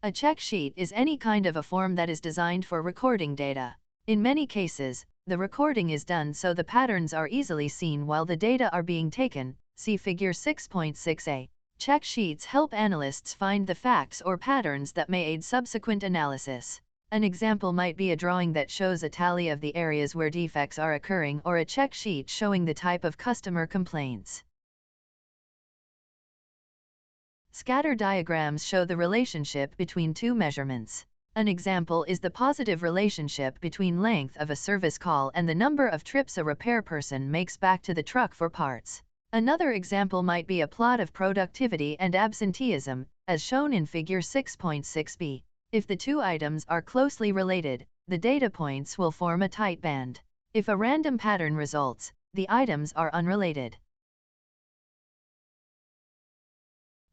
A check sheet is any kind of a form that is designed for recording data. In many cases, the recording is done so the patterns are easily seen while the data are being taken. See Figure 6.6a. Check sheets help analysts find the facts or patterns that may aid subsequent analysis. An example might be a drawing that shows a tally of the areas where defects are occurring or a check sheet showing the type of customer complaints. Scatter diagrams show the relationship between two measurements. An example is the positive relationship between length of a service call and the number of trips a repair person makes back to the truck for parts. Another example might be a plot of productivity and absenteeism, as shown in Figure 6.6b. If the two items are closely related, the data points will form a tight band. If a random pattern results, the items are unrelated.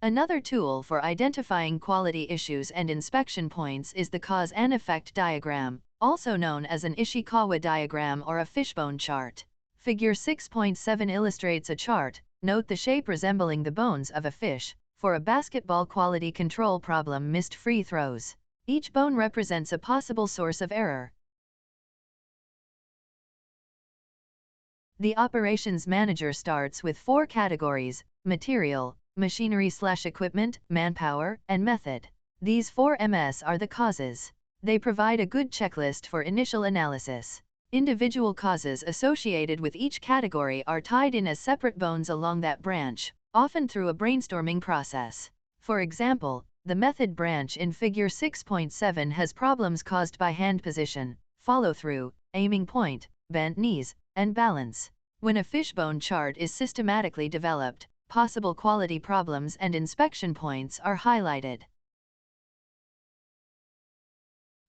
Another tool for identifying quality issues and inspection points is the cause and effect diagram, also known as an Ishikawa diagram or a fishbone chart. Figure 6.7 illustrates a chart. Note the shape resembling the bones of a fish. For a basketball quality control problem, missed free throws. Each bone represents a possible source of error. The operations manager starts with 4 categories: material, machinery/equipment, manpower, and method. These 4 Ms are the causes. They provide a good checklist for initial analysis. Individual causes associated with each category are tied in as separate bones along that branch, often through a brainstorming process. For example, the method branch in Figure 6.7 has problems caused by hand position, follow-through, aiming point, bent knees, and balance. When a fishbone chart is systematically developed, possible quality problems and inspection points are highlighted.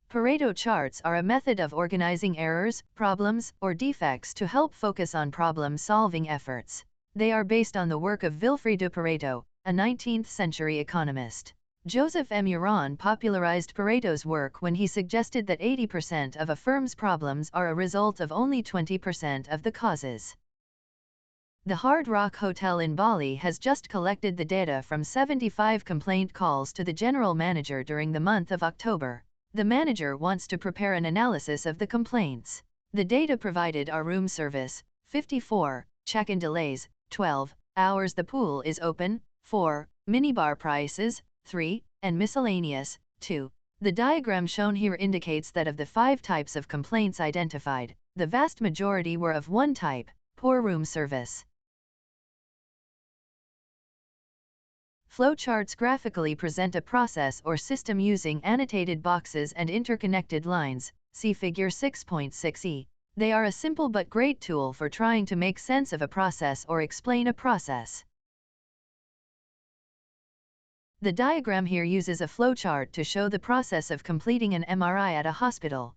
Pareto charts are a method of organizing errors, problems, or defects to help focus on problem-solving efforts. They are based on the work of Vilfredo Pareto, a 19th-century economist. Joseph M. Uran popularized Pareto's work when he suggested that 80% of a firm's problems are a result of only 20% of the causes. The Hard Rock Hotel in Bali has just collected the data from 75 complaint calls to the general manager during the month of October. The manager wants to prepare an analysis of the complaints. The data provided are room service, 54, check-in delays, 12, hours the pool is open, 4, minibar prices, 3, and miscellaneous, 2. The diagram shown here indicates that of the 5 types of complaints identified, the vast majority were of one type: poor room service. Flowcharts graphically present a process or system using annotated boxes and interconnected lines. See Figure 6.6e. They are a simple but great tool for trying to make sense of a process or explain a process. The diagram here uses a flowchart to show the process of completing an MRI at a hospital.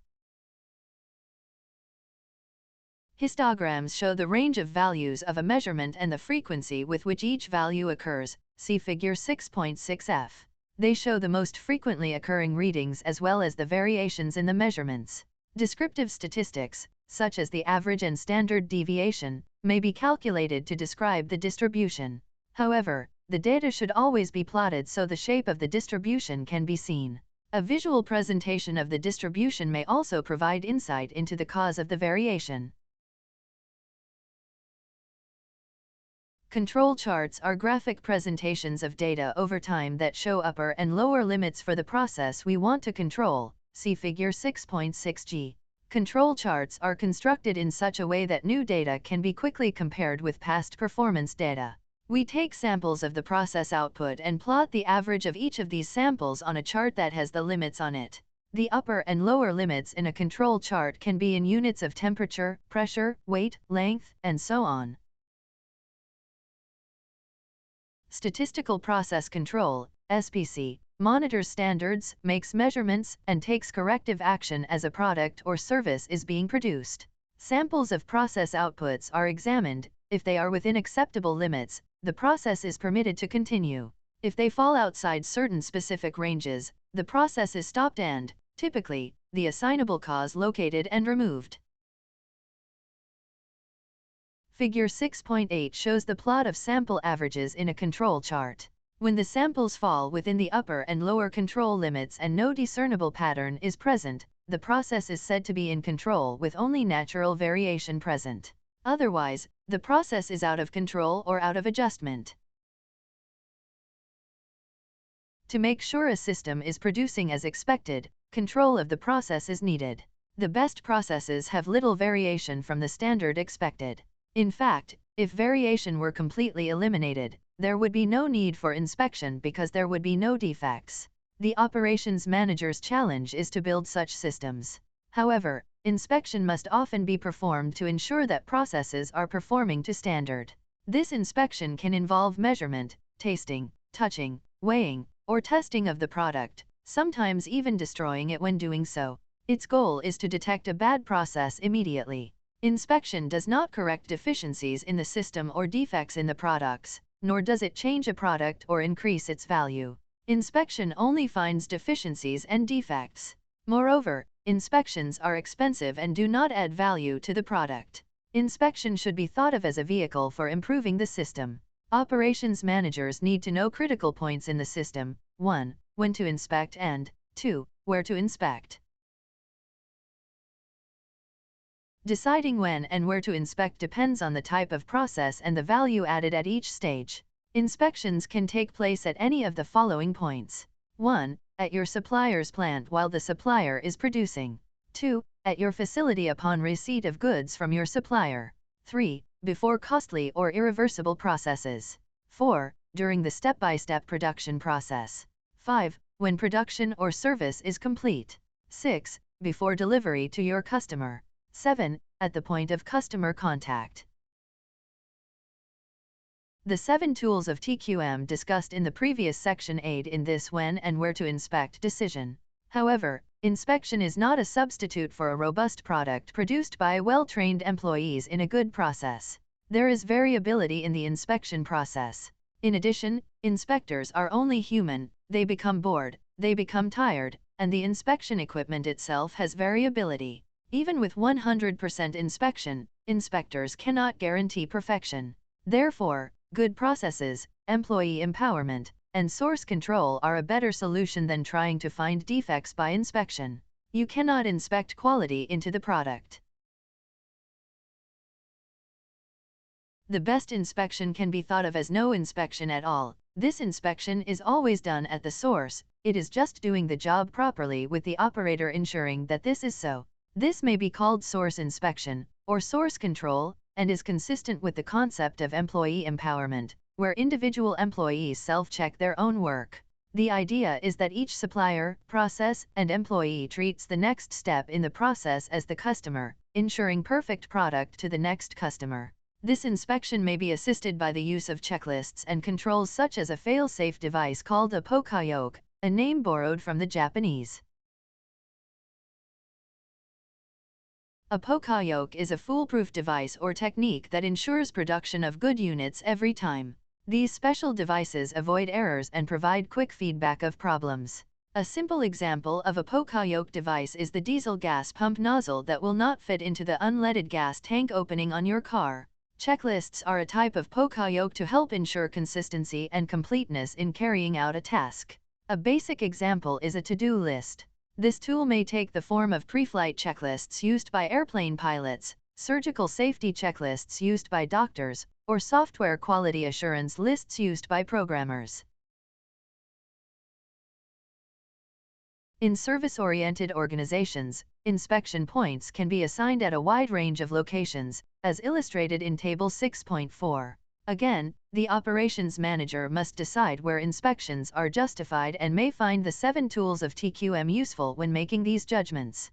Histograms show the range of values of a measurement and the frequency with which each value occurs. See Figure 6.6f. They show the most frequently occurring readings as well as the variations in the measurements. Descriptive statistics, such as the average and standard deviation, may be calculated to describe the distribution. However, the data should always be plotted so the shape of the distribution can be seen. A visual presentation of the distribution may also provide insight into the cause of the variation. Control charts are graphic presentations of data over time that show upper and lower limits for the process we want to control. See Figure 6.6g. Control charts are constructed in such a way that new data can be quickly compared with past performance data. We take samples of the process output and plot the average of each of these samples on a chart that has the limits on it. The upper and lower limits in a control chart can be in units of temperature, pressure, weight, length, and so on. Statistical Process Control, SPC, monitors standards, makes measurements, and takes corrective action as a product or service is being produced. Samples of process outputs are examined. If they are within acceptable limits, the process is permitted to continue. If they fall outside certain specific ranges, the process is stopped and, typically, the assignable cause located and removed. Figure 6.8 shows the plot of sample averages in a control chart. When the samples fall within the upper and lower control limits and no discernible pattern is present, the process is said to be in control with only natural variation present. Otherwise, the process is out of control or out of adjustment. To make sure a system is producing as expected, control of the process is needed. The best processes have little variation from the standard expected. In fact, if variation were completely eliminated, there would be no need for inspection because there would be no defects. The operations manager's challenge is to build such systems. However, inspection must often be performed to ensure that processes are performing to standard. This inspection can involve measurement, tasting, touching, weighing, or testing of the product, sometimes even destroying it when doing so. Its goal is to detect a bad process immediately. Inspection does not correct deficiencies in the system or defects in the products, nor does it change a product or increase its value. Inspection only finds deficiencies and defects. Moreover, inspections are expensive and do not add value to the product. Inspection should be thought of as a vehicle for improving the system. Operations managers need to know critical points in the system: 1. When to inspect, and 2. Where to inspect. Deciding when and where to inspect depends on the type of process and the value added at each stage. Inspections can take place at any of the following points. 1. At your supplier's plant while the supplier is producing. 2. At your facility upon receipt of goods from your supplier. 3. Before costly or irreversible processes. 4. During the step-by-step production process. 5. When production or service is complete. 6. Before delivery to your customer. 7. At the point of customer contact. The 7 tools of TQM discussed in the previous section aid in this when and where to inspect decision. However, inspection is not a substitute for a robust product produced by well-trained employees in a good process. There is variability in the inspection process. In addition, inspectors are only human, they become bored, they become tired, and the inspection equipment itself has variability. Even with 100% inspection, inspectors cannot guarantee perfection. Therefore, good processes, employee empowerment, and source control are a better solution than trying to find defects by inspection. You cannot inspect quality into the product. The best inspection can be thought of as no inspection at all. This inspection is always done at the source, it is just doing the job properly with the operator ensuring that this is so. This may be called source inspection, or source control, and is consistent with the concept of employee empowerment, where individual employees self-check their own work. The idea is that each supplier, process, and employee treats the next step in the process as the customer, ensuring perfect product to the next customer. This inspection may be assisted by the use of checklists and controls such as a fail-safe device called a pokayoke, a name borrowed from the Japanese. A pokayoke is a foolproof device or technique that ensures production of good units every time. These special devices avoid errors and provide quick feedback of problems. A simple example of a pokayoke device is the diesel gas pump nozzle that will not fit into the unleaded gas tank opening on your car. Checklists are a type of pokayoke to help ensure consistency and completeness in carrying out a task. A basic example is a to-do list. This tool may take the form of pre-flight checklists used by airplane pilots, surgical safety checklists used by doctors, or software quality assurance lists used by programmers. In service-oriented organizations, inspection points can be assigned at a wide range of locations, as illustrated in Table 6.4. Again, the operations manager must decide where inspections are justified and may find the 7 tools of TQM useful when making these judgments.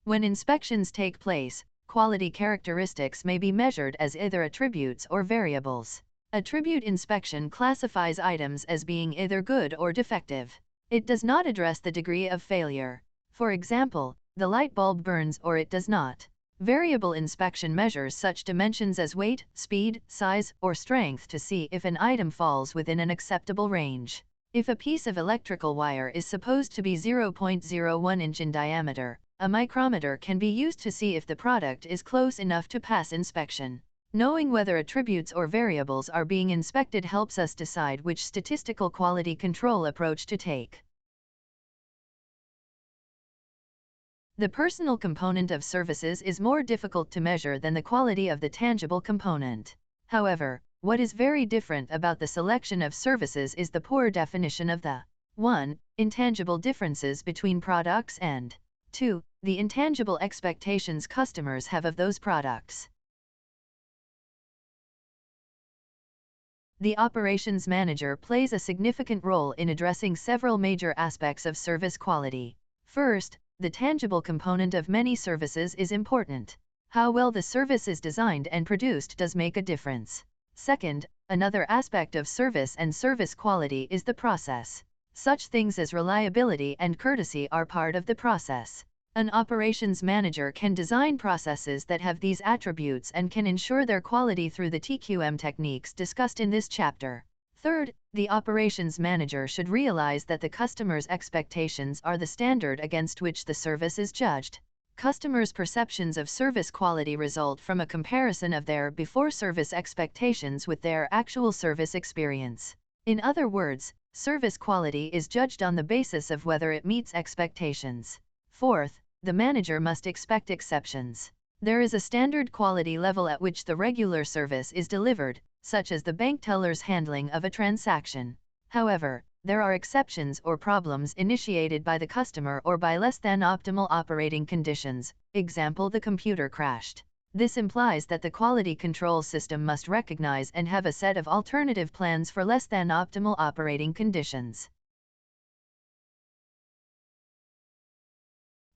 When inspections take place, quality characteristics may be measured as either attributes or variables. Attribute inspection classifies items as being either good or defective. It does not address the degree of failure. For example, the light bulb burns or it does not. Variable inspection measures such dimensions as weight, speed, size, or strength to see if an item falls within an acceptable range. If a piece of electrical wire is supposed to be 0.01 inch in diameter, a micrometer can be used to see if the product is close enough to pass inspection. Knowing whether attributes or variables are being inspected helps us decide which statistical quality control approach to take. The personal component of services is more difficult to measure than the quality of the tangible component. However, what is very different about the selection of services is the poor definition of the 1. Intangible differences between products and 2. The intangible expectations customers have of those products. The operations manager plays a significant role in addressing several major aspects of service quality. First, the tangible component of many services is important. How well the service is designed and produced does make a difference. Second, another aspect of service and service quality is the process. Such things as reliability and courtesy are part of the process. An operations manager can design processes that have these attributes and can ensure their quality through the TQM techniques discussed in this chapter. Third, the operations manager should realize that the customer's expectations are the standard against which the service is judged. Customers' perceptions of service quality result from a comparison of their before-service expectations with their actual service experience. In other words, service quality is judged on the basis of whether it meets expectations. Fourth, the manager must expect exceptions. There is a standard quality level at which the regular service is delivered, such as the bank teller's handling of a transaction. However, there are exceptions or problems initiated by the customer or by less than optimal operating conditions, example the computer crashed. This implies that the quality control system must recognize and have a set of alternative plans for less than optimal operating conditions.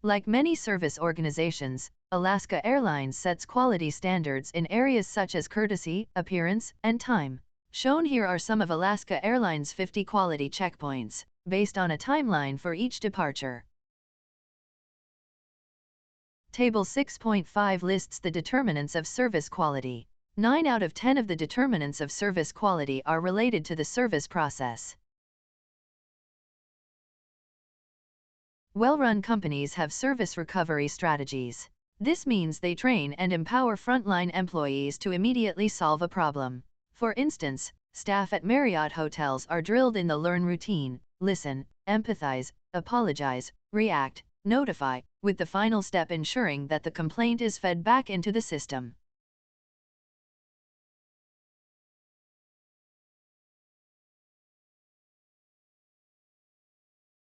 Like many service organizations, Alaska Airlines sets quality standards in areas such as courtesy, appearance, and time. Shown here are some of Alaska Airlines' 50 quality checkpoints, based on a timeline for each departure. Table 6.5 lists the determinants of service quality. 9 out of 10 of the determinants of service quality are related to the service process. Well-run companies have service recovery strategies. This means they train and empower frontline employees to immediately solve a problem. For instance, staff at Marriott hotels are drilled in the learn routine, listen, empathize, apologize, react, notify, with the final step ensuring that the complaint is fed back into the system.